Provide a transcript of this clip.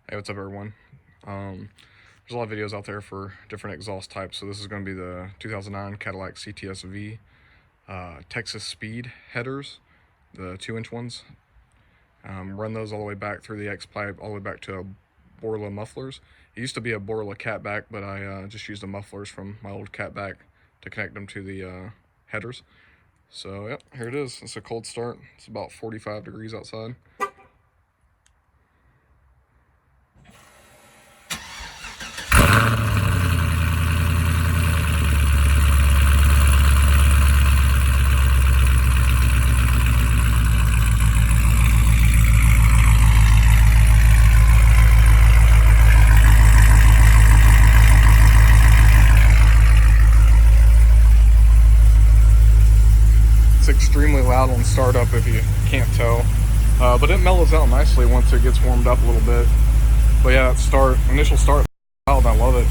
Hey, what's up everyone? There's a lot of videos out there for different exhaust types, so this is going to be the 2009 Cadillac CTS-V Texas Speed headers, the 2-inch ones. Run those all the way back through the X-pipe, all the way back to Borla Mufflers. It used to be a Borla catback, but I just used the mufflers from my old catback to connect them to the headers. So yep, here it is. It's a cold start. It's about 45 degrees outside. Extremely loud on startup if you can't tell, but it mellows out nicely once it gets warmed up a little bit. But yeah, that initial start loud, I love it.